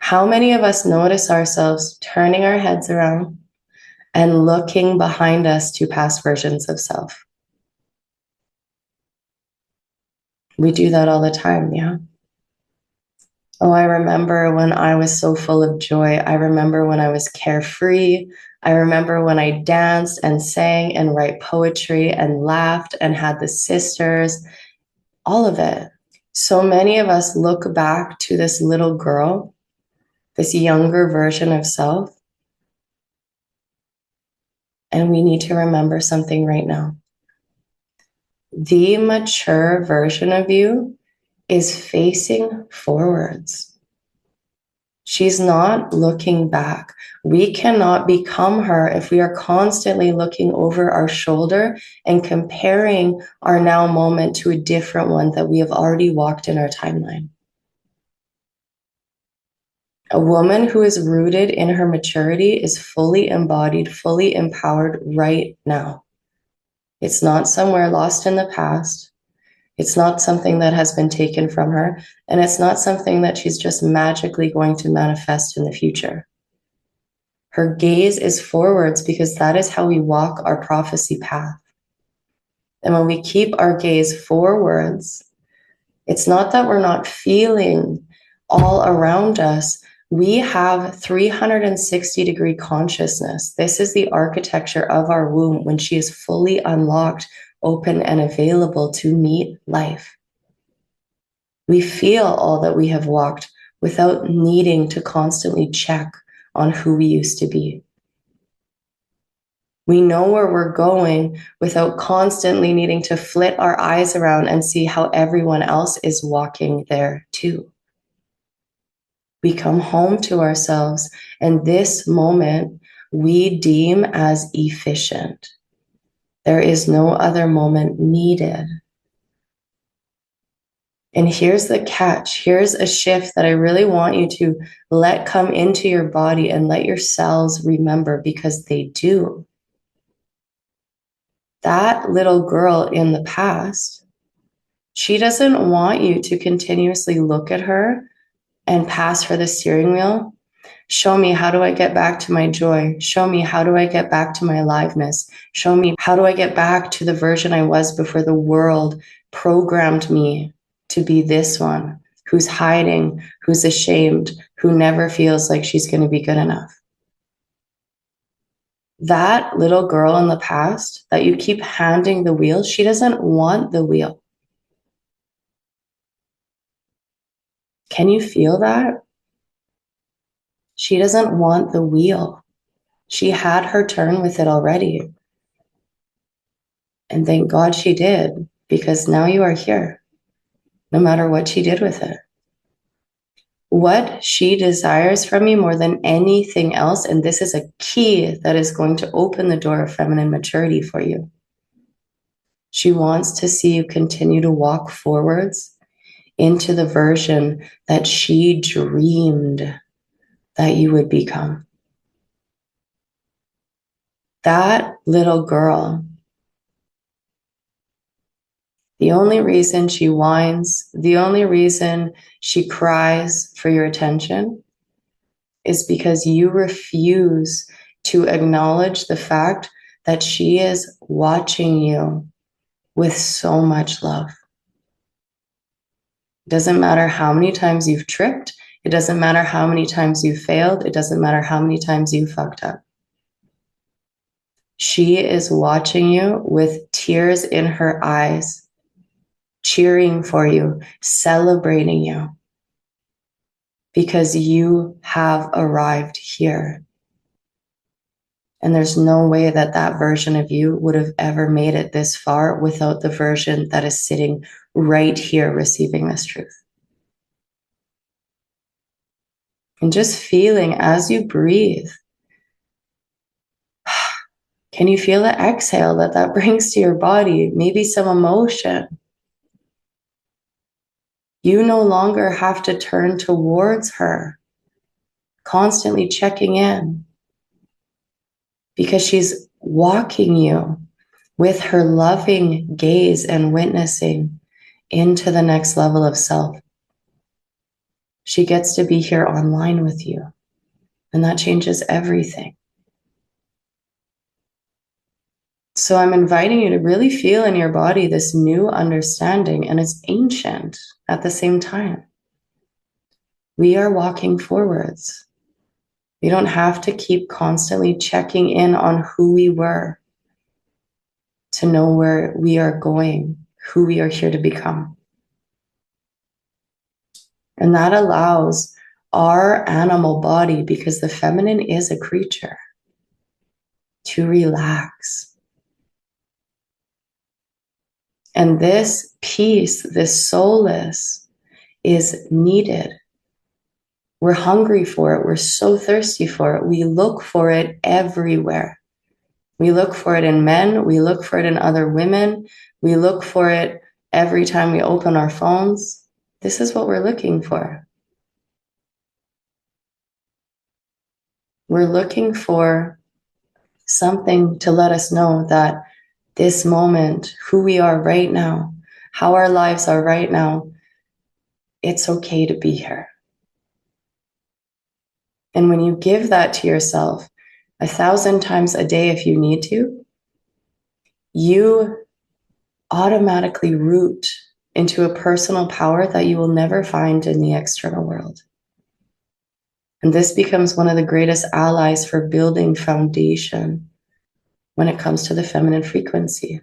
How many of us notice ourselves turning our heads around and looking behind us to past versions of self? We do that all the time, yeah? Oh, I remember when I was so full of joy. I remember when I was carefree. I remember when I danced and sang and write poetry and laughed and had the sisters, all of it. So many of us look back to this little girl, this younger version of self, and we need to remember something right now. The mature version of you is facing forwards. She's not looking back. We cannot become her if we are constantly looking over our shoulder and comparing our now moment to a different one that we have already walked in our timeline. A woman who is rooted in her maturity is fully embodied, fully empowered right now. It's not somewhere lost in the past. It's not something that has been taken from her, and it's not something that she's just magically going to manifest in the future. Her gaze is forwards because that is how we walk our prophecy path. And when we keep our gaze forwards, it's not that we're not feeling all around us. We have 360-degree consciousness. This is the architecture of our womb when she is fully unlocked, open, and available to meet life. We feel all that we have walked without needing to constantly check on who we used to be. We know where we're going without constantly needing to flit our eyes around and see how everyone else is walking there too. We come home to ourselves, and this moment we deem as efficient. There is no other moment needed. And here's the catch. Here's a shift that I really want you to let come into your body and let your cells remember, because they do. That little girl in the past, she doesn't want you to continuously look at her and pass her the steering wheel. Show me, how do I get back to my joy? Show me, how do I get back to my aliveness? Show me, how do I get back to the version I was before the world programmed me to be this one who's hiding, who's ashamed, who never feels like she's going to be good enough. That little girl in the past that you keep handing the wheel, she doesn't want the wheel. Can you feel that? She doesn't want the wheel. She had her turn with it already. And thank God she did, because now you are here, no matter what she did with it. What she desires from you more than anything else, and this is a key that is going to open the door of feminine maturity for you. She wants to see you continue to walk forwards into the version that she dreamed that you would become. That little girl, the only reason she whines, the only reason she cries for your attention is because you refuse to acknowledge the fact that she is watching you with so much love. It doesn't matter how many times you've tripped. It doesn't matter how many times you failed. It doesn't matter how many times you fucked up. She is watching you with tears in her eyes, cheering for you, celebrating you, because you have arrived here. And there's no way that that version of you would have ever made it this far without the version that is sitting right here receiving this truth. And just feeling as you breathe, can you feel the exhale that brings to your body? Maybe some emotion. You no longer have to turn towards her, constantly checking in, because she's walking you with her loving gaze and witnessing into the next level of self. She gets to be here online with you. And that changes everything. So I'm inviting you to really feel in your body this new understanding, and it's ancient at the same time. We are walking forwards. We don't have to keep constantly checking in on who we were to know where we are going, who we are here to become. And that allows our animal body, because the feminine is a creature, to relax. And this peace, this solace, is needed. We're hungry for it. We're so thirsty for it. We look for it everywhere. We look for it in men. We look for it in other women. We look for it every time we open our phones. This is what we're looking for. We're looking for something to let us know that this moment, who we are right now, how our lives are right now, it's okay to be here. And when you give that to yourself 1,000 times a day, if you need to, you automatically root into a personal power that you will never find in the external world. And this becomes one of the greatest allies for building foundation when it comes to the feminine frequency.